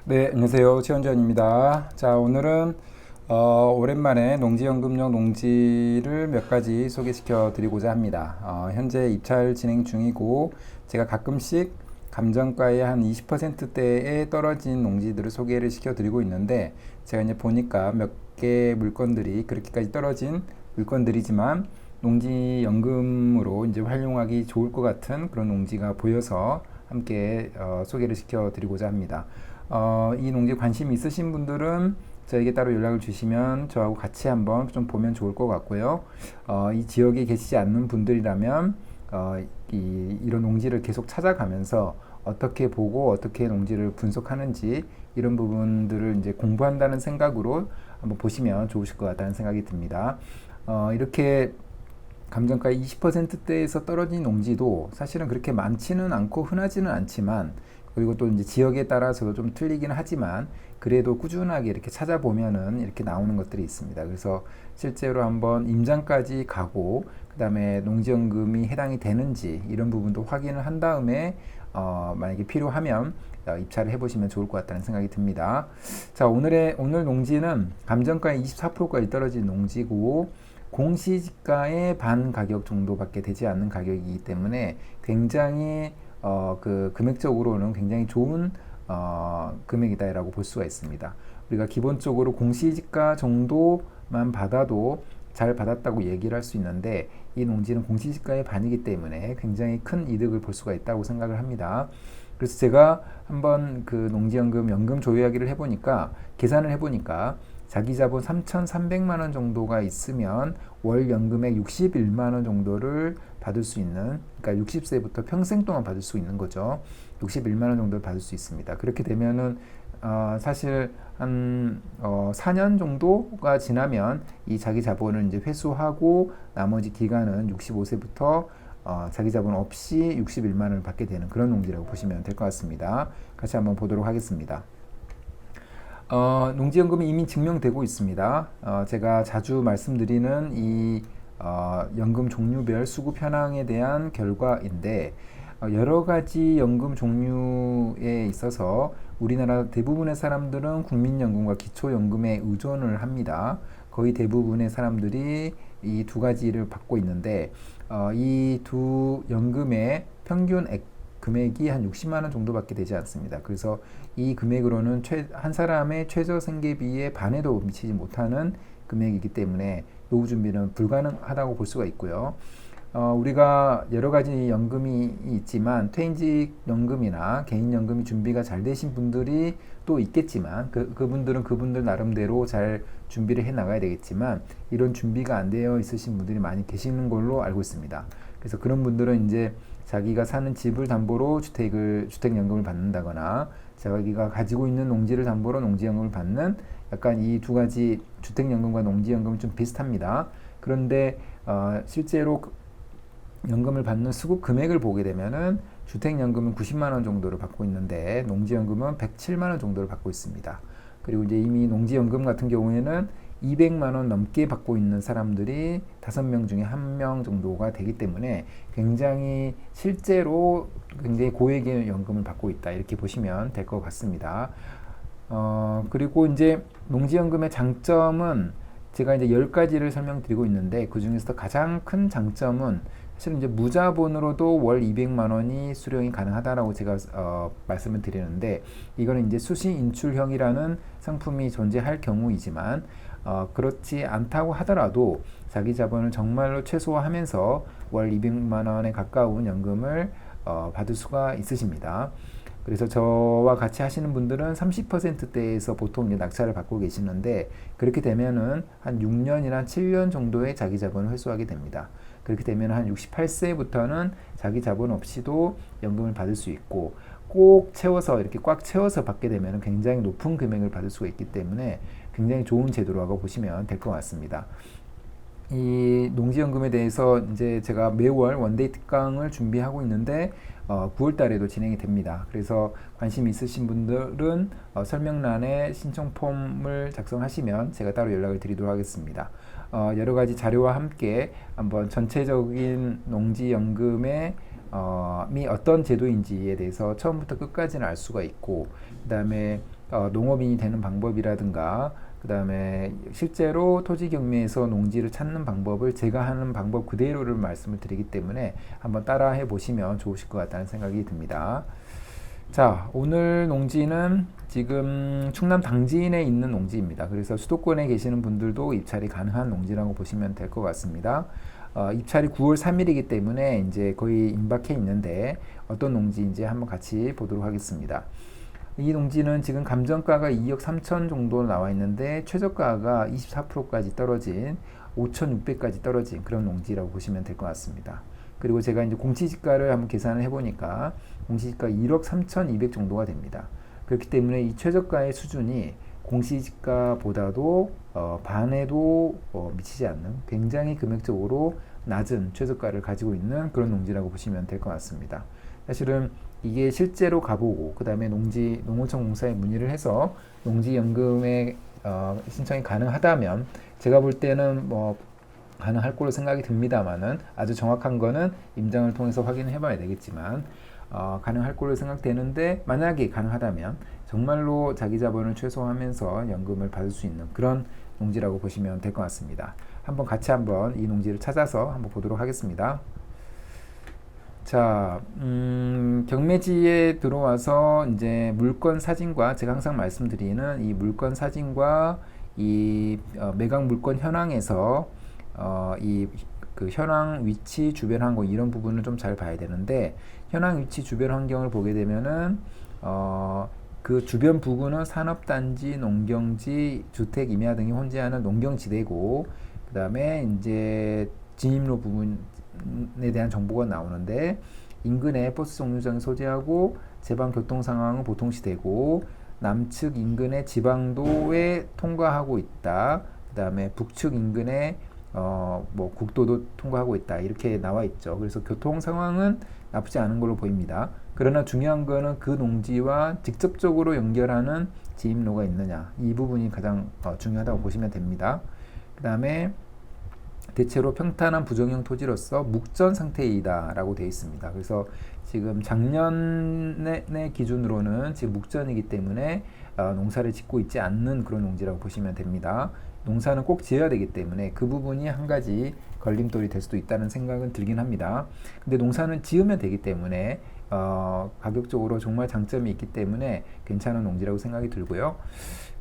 네, 안녕하세요. 최원전입니다. 자, 오늘은 오랜만에 농지연금용 농지를 몇 가지 소개시켜 드리고자 합니다. 현재 입찰 진행 중이고 제가 가끔씩 감정가의 한 20%대에 떨어진 농지들을 소개를 시켜 드리고 있는데 제가 이제 보니까 몇 개 물건들이 그렇게까지 떨어진 물건들이지만 농지연금으로 이제 활용하기 좋을 것 같은 그런 농지가 보여서 함께 소개를 시켜 드리고자 합니다. 이 농지에 관심 있으신 분들은 저에게 따로 연락을 주시면 저하고 같이 한번 좀 보면 좋을 것 같고요. 이 지역에 계시지 않는 분들이라면 이런 농지를 계속 찾아가면서 어떻게 보고 어떻게 농지를 분석하는지 이런 부분들을 이제 공부한다는 생각으로 한번 보시면 좋으실 것 같다는 생각이 듭니다. 이렇게 감정가의 20%대에서 떨어진 농지도 사실은 그렇게 많지는 않고 흔하지는 않지만, 그리고 또 이제 지역에 따라서도 좀 틀리긴 하지만 그래도 꾸준하게 이렇게 찾아보면은 이렇게 나오는 것들이 있습니다. 그래서 실제로 한번 임장까지 가고 그다음에 농지연금이 해당이 되는지 이런 부분도 확인을 한 다음에 만약에 필요하면 입찰을 해보시면 좋을 것 같다는 생각이 듭니다. 자, 오늘 농지는 감정가의 24%까지 떨어진 농지고 공시지가의 반 가격 정도밖에 되지 않는 가격이기 때문에 굉장히 그 금액적으로는 굉장히 좋은 금액이다라고 볼 수가 있습니다. 우리가 기본적으로 공시지가 정도만 받아도 잘 받았다고 얘기를 할 수 있는데 이 농지는 공시지가의 반이기 때문에 굉장히 큰 이득을 볼 수가 있다고 생각을 합니다. 그래서 제가 한번 그 농지연금 연금 조회하기를 해보니까 계산을 해보니까 자기 자본 3,300만 원 정도가 있으면 월 연금액 61만 원 정도를 받을 수 있는, 그러니까 60세부터 평생 동안 받을 수 있는 거죠. 61만 원 정도를 받을 수 있습니다. 그렇게 되면은 사실 한 4년 정도가 지나면 이 자기 자본을 이제 회수하고 나머지 기간은 65세부터 자기 자본 없이 61만 원을 받게 되는 그런 농지라고 보시면 될 것 같습니다. 같이 한번 보도록 하겠습니다. 농지연금이 이미 증명되고 있습니다. 제가 자주 말씀드리는 이 연금 종류별 수급 현황에 대한 결과인데, 여러 가지 연금 종류에 있어서 우리나라 대부분의 사람들은 국민연금과 기초연금에 의존을 합니다. 거의 대부분의 사람들이 이 두 가지를 받고 있는데 이 두 연금의 평균 금액이 한 60만 원 정도밖에 되지 않습니다. 그래서 이 금액으로는 한 사람의 최저 생계비의 반에도 미치지 못하는 금액이기 때문에 노후 준비는 불가능하다고 볼 수가 있고요. 우리가 여러 가지 연금이 있지만 퇴임직 연금이나 개인연금이 준비가 잘 되신 분들이 또 있겠지만 그분들은 그분들 나름대로 잘 준비를 해 나가야 되겠지만 이런 준비가 안 되어 있으신 분들이 많이 계시는 걸로 알고 있습니다. 그래서 그런 분들은 이제 자기가 사는 집을 담보로 주택연금을 받는다거나 자기가 가지고 있는 농지를 담보로 농지연금을 받는, 약간 이 두 가지 주택연금과 농지연금은 좀 비슷합니다. 그런데 실제로 연금을 받는 수급 금액을 보게 되면은 주택연금은 90만 원 정도를 받고 있는데 농지연금은 107만 원 정도를 받고 있습니다. 그리고 이제 이미 농지연금 같은 경우에는 200만 원 넘게 받고 있는 사람들이 5명 중에 1명 정도가 되기 때문에 굉장히 실제로 굉장히 고액의 연금을 받고 있다, 이렇게 보시면 될 것 같습니다. 그리고 이제 농지연금의 장점은 제가 이제 10가지를 설명드리고 있는데 그 중에서 가장 큰 장점은 사실 이제 무자본으로도 월 200만 원이 수령이 가능하다라고 제가 말씀을 드리는데, 이거는 이제 수시 인출형이라는 상품이 존재할 경우이지만 그렇지 않다고 하더라도 자기 자본을 정말로 최소화하면서 월 200만 원에 가까운 연금을 받을 수가 있으십니다. 그래서 저와 같이 하시는 분들은 30%대에서 보통 이제 낙찰을 받고 계시는데, 그렇게 되면은 한 6년이나 7년 정도의 자기 자본을 회수하게 됩니다. 그렇게 되면 한 68세부터는 자기 자본 없이도 연금을 받을 수 있고, 꼭 채워서 이렇게 꽉 채워서 받게 되면 굉장히 높은 금액을 받을 수가 있기 때문에 굉장히 좋은 제도라고 보시면 될 것 같습니다. 이 농지연금에 대해서 이제 제가 매월 원데이 특강을 준비하고 있는데 9월 달에도 진행이 됩니다. 그래서 관심 있으신 분들은 설명란에 신청 폼을 작성하시면 제가 따로 연락을 드리도록 하겠습니다. 여러 가지 자료와 함께 한번 전체적인 농지연금의 미 어떤 제도인지에 대해서 처음부터 끝까지는 알 수가 있고, 그 다음에 농업인이 되는 방법이라든가 그 다음에 실제로 토지 경매에서 농지를 찾는 방법을 제가 하는 방법 그대로를 말씀을 드리기 때문에 한번 따라 해 보시면 좋으실 것 같다는 생각이 듭니다. 자, 오늘 농지는 지금 충남 당진에 있는 농지입니다. 그래서 수도권에 계시는 분들도 입찰이 가능한 농지라고 보시면 될 것 같습니다. 입찰이 9월 3일이기 때문에 이제 거의 임박해 있는데 어떤 농지인지 한번 같이 보도록 하겠습니다. 이 농지는 지금 감정가가 2억 3천 정도 나와 있는데 최저가가 24%까지 떨어진 5,600까지 떨어진 그런 농지라고 보시면 될 것 같습니다. 그리고 제가 이제 공시지가를 한번 계산을 해보니까 공시지가 1억 3,200 정도가 됩니다. 그렇기 때문에 이 최저가의 수준이 공시지가보다도 반에도 미치지 않는 굉장히 금액적으로 낮은 최저가를 가지고 있는 그런 농지라고 보시면 될 것 같습니다. 사실은 이게 실제로 가보고 그 다음에 농어청 공사에 문의를 해서 농지연금에 신청이 가능하다면 제가 볼 때는 뭐 가능할 걸로 생각이 듭니다만은 아주 정확한 거는 임장을 통해서 확인해 봐야 되겠지만 가능할 걸로 생각되는데 만약에 가능하다면 정말로 자기 자본을 최소화하면서 연금을 받을 수 있는 그런 농지라고 보시면 될 것 같습니다. 한번 이 농지를 찾아서 한번 보도록 하겠습니다. 자, 경매지에 들어와서 이제 물건 사진과 제가 항상 말씀드리는 이 물건 사진과 이 매각 물건 현황에서 이 그 현황 위치 주변 환경 이런 부분을 좀 잘 봐야 되는데 현황 위치 주변 환경을 보게 되면은 그 주변 부근은 산업단지, 농경지, 주택, 임야 등이 혼재하는 농경지대고 그 다음에 이제 진입로 부분에 대한 정보가 나오는데 인근에 버스 정류장이 소재하고 제방 교통 상황은 보통시되고 남측 인근에 지방도에 통과하고 있다. 그 다음에 북측 인근에 뭐 국도도 통과하고 있다. 이렇게 나와 있죠. 그래서 교통 상황은 나쁘지 않은 걸로 보입니다. 그러나 중요한 거는 그 농지와 직접적으로 연결하는 진입로가 있느냐. 이 부분이 가장 중요하다고 보시면 됩니다. 그 다음에 대체로 평탄한 부정형 토지로서 묵전 상태이다 라고 되어 있습니다. 그래서 지금 작년의 기준으로는 지금 묵전이기 때문에 농사를 짓고 있지 않는 그런 농지라고 보시면 됩니다. 농사는 꼭 지어야 되기 때문에 그 부분이 한 가지 걸림돌이 될 수도 있다는 생각은 들긴 합니다. 근데 농사는 지으면 되기 때문에 가격적으로 정말 장점이 있기 때문에 괜찮은 농지라고 생각이 들고요.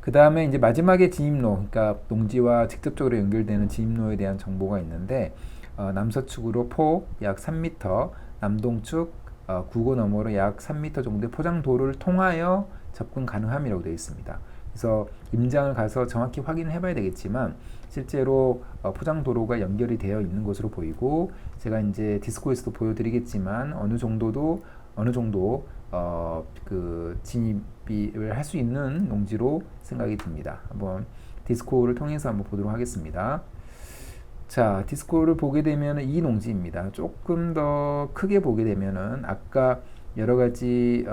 그 다음에 이제 마지막에 진입로, 그러니까 농지와 직접적으로 연결되는 진입로에 대한 정보가 있는데 남서측으로 폭 약 3m, 남동측 구고 너머로 약 3m 정도의 포장도로를 통하여 접근 가능함이라고 되어 있습니다. 그래서 임장을 가서 정확히 확인을 해봐야 되겠지만 실제로 포장도로가 연결이 되어 있는 것으로 보이고 제가 이제 디스코에서도 보여드리겠지만 어느 정도 그 진입을 할 수 있는 농지로 생각이 듭니다. 한번 디스코를 통해서 한번 보도록 하겠습니다. 자, 디스코를 보게 되면 이 농지입니다. 조금 더 크게 보게 되면은 아까 여러 가지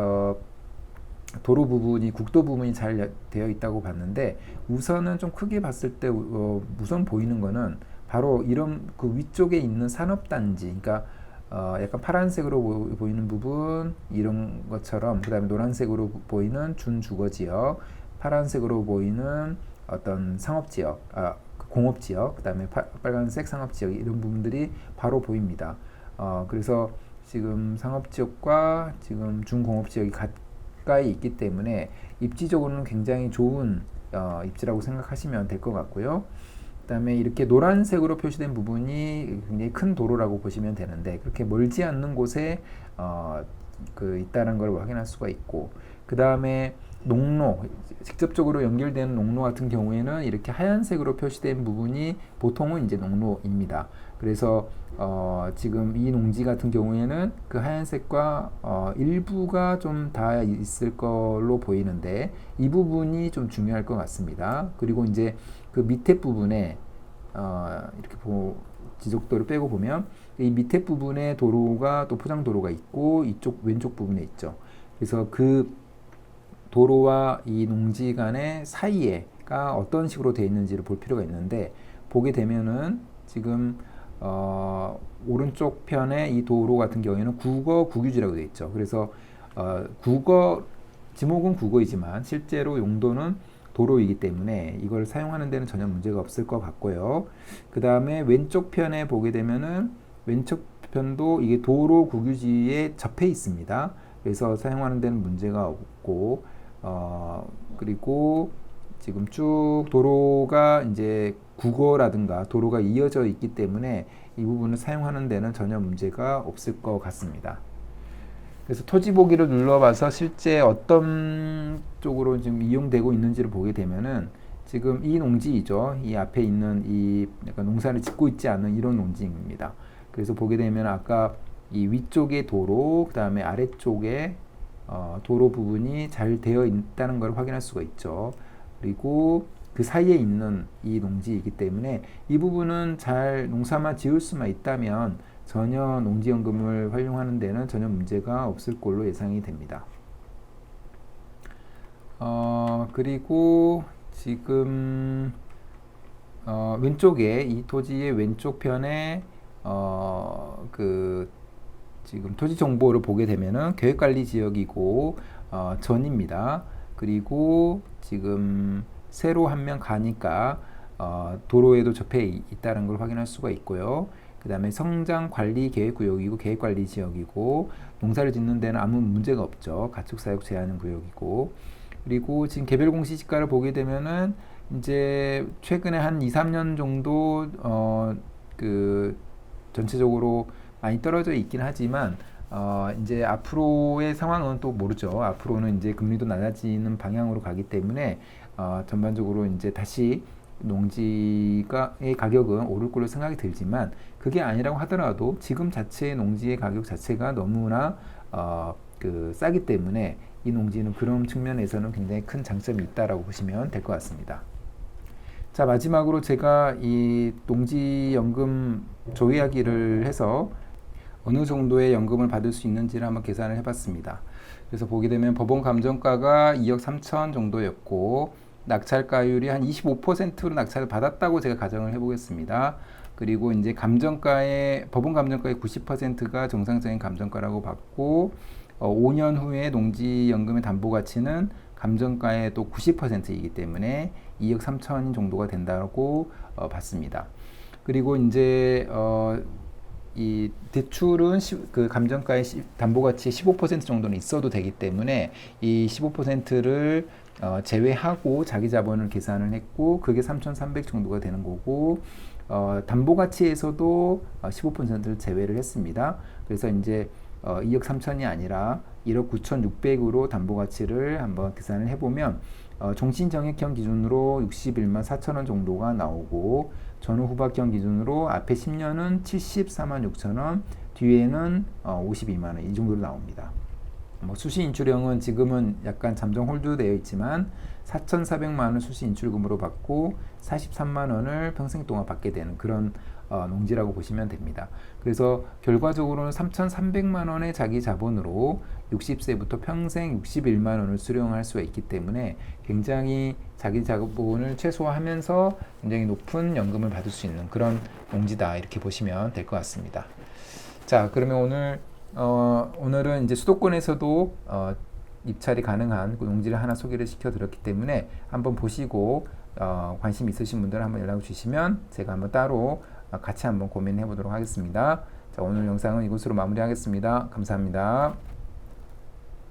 도로 부분이 국도 부분이 잘 되어 있다고 봤는데 우선은 좀 크게 봤을 때 우선 보이는 거는 바로 이런 그 위쪽에 있는 산업단지, 그러니까 약간 파란색으로 보이는 부분 이런 것처럼 그 다음에 노란색으로 보이는 준주거지역, 파란색으로 보이는 어떤 상업지역, 공업지역, 그 다음에 빨간색 상업지역 이런 부분들이 바로 보입니다. 그래서 지금 상업지역과 지금 준공업지역이 가까이 있기 때문에 입지적으로는 굉장히 좋은 입지라고 생각하시면 될 것 같고요. 그 다음에 이렇게 노란색으로 표시된 부분이 굉장히 큰 도로라고 보시면 되는데 그렇게 멀지 않는 곳에 있다는 걸 확인할 수가 있고 그 다음에 농로, 직접적으로 연결되는 농로 같은 경우에는 이렇게 하얀색으로 표시된 부분이 보통은 이제 농로입니다. 그래서 지금 이 농지 같은 경우에는 그 하얀색과 일부가 좀 다 있을 걸로 보이는데 이 부분이 좀 중요할 것 같습니다. 그리고 이제 그 밑에 부분에 이렇게 지적도를 빼고 보면 이 밑에 부분에 도로가 또 포장 도로가 있고 이쪽 왼쪽 부분에 있죠. 그래서 그 도로와 이 농지 간의 사이에가 어떤 식으로 되어 있는지를 볼 필요가 있는데 보게 되면은 지금 오른쪽 편에 이 도로 같은 경우에는 국어 국유지라고 되어 있죠. 그래서 국어 지목은 국어이지만 실제로 용도는 도로이기 때문에 이걸 사용하는 데는 전혀 문제가 없을 것 같고요. 그 다음에 왼쪽 편에 보게 되면은 왼쪽 편도 이게 도로 국유지에 접해 있습니다. 그래서 사용하는 데는 문제가 없고, 그리고 지금 쭉 도로가 이제 국어라든가 도로가 이어져 있기 때문에 이 부분을 사용하는 데는 전혀 문제가 없을 것 같습니다. 그래서 토지 보기를 눌러봐서 실제 어떤 쪽으로 지금 이용되고 있는지를 보게 되면은 지금 이 농지이죠. 이 앞에 있는 이 약간 농사를 짓고 있지 않은 이런 농지입니다. 그래서 보게 되면 아까 이 위쪽의 도로, 그 다음에 아래쪽에 도로 부분이 잘 되어 있다는 걸 확인할 수가 있죠. 그리고 그 사이에 있는 이 농지이기 때문에 이 부분은 잘 농사만 지을 수만 있다면 전혀 농지연금을 활용하는 데는 전혀 문제가 없을 걸로 예상이 됩니다. 그리고 지금 왼쪽에 이 토지의 왼쪽 편에 지금 토지 정보를 보게 되면은 계획관리 지역이고 전입니다. 그리고 지금 새로 한 명 가니까 도로에도 접해 있다는 걸 확인할 수가 있고요. 그 다음에 성장관리계획구역이고 계획관리지역이고 농사를 짓는 데는 아무 문제가 없죠. 가축사육 제한 구역이고, 그리고 지금 개별공시지가를 보게 되면은 이제 최근에 한 2, 3년 정도 전체적으로 많이 떨어져 있긴 하지만 이제 앞으로의 상황은 또 모르죠. 앞으로는 이제 금리도 낮아지는 방향으로 가기 때문에 전반적으로 이제 다시 농지의 가격은 오를 걸로 생각이 들지만 그게 아니라고 하더라도 지금 자체의 농지의 가격 자체가 너무나 싸기 때문에 이 농지는 그런 측면에서는 굉장히 큰 장점이 있다라고 보시면 될 것 같습니다. 자, 마지막으로 제가 이 농지연금 조회하기를 해서 어느 정도의 연금을 받을 수 있는지를 한번 계산을 해봤습니다. 그래서 보게 되면 법원 감정가가 2억 3천 정도였고 낙찰가율이 한 25%로 낙찰을 받았다고 제가 가정을 해보겠습니다. 그리고 이제 법원 감정가의 90%가 정상적인 감정가라고 봤고 5년 후에 농지연금의 담보가치는 감정가의 또 90%이기 때문에 2억 3천 정도가 된다고 봤습니다. 그리고 이제 이 대출은 그 감정가의 담보가치의 15% 정도는 있어도 되기 때문에 이 15%를 제외하고 자기 자본을 계산을 했고 그게 3,300 정도가 되는 거고 담보가치에서도 15%를 제외를 했습니다. 그래서 이제 2억 3천이 아니라 1억 9,600으로 담보가치를 한번 계산을 해보면 종신정액형 기준으로 61만 4천 원 정도가 나오고 전후 후박형 기준으로 앞에 10년은 74만 6천 원, 뒤에는 52만 원 이 정도로 나옵니다. 수시 인출형은 지금은 약간 잠정 홀드되어 있지만 4,400만 원 수시 인출금으로 받고 43만 원을 평생 동안 받게 되는 그런 농지라고 보시면 됩니다. 그래서 결과적으로는 3,300만 원의 자기 자본으로 60세부터 평생 61만 원을 수령할 수가 있기 때문에 굉장히 자기 자본을 최소화하면서 굉장히 높은 연금을 받을 수 있는 그런 농지다 이렇게 보시면 될 것 같습니다. 자, 그러면 오늘은 이제 수도권에서도 입찰이 가능한 그 농지를 하나 소개를 시켜드렸기 때문에 한번 보시고 관심 있으신 분들은 한번 연락 주시면 제가 한번 따로 같이 한번 고민해 보도록 하겠습니다. 자, 오늘 영상은 이것으로 마무리하겠습니다. 감사합니다.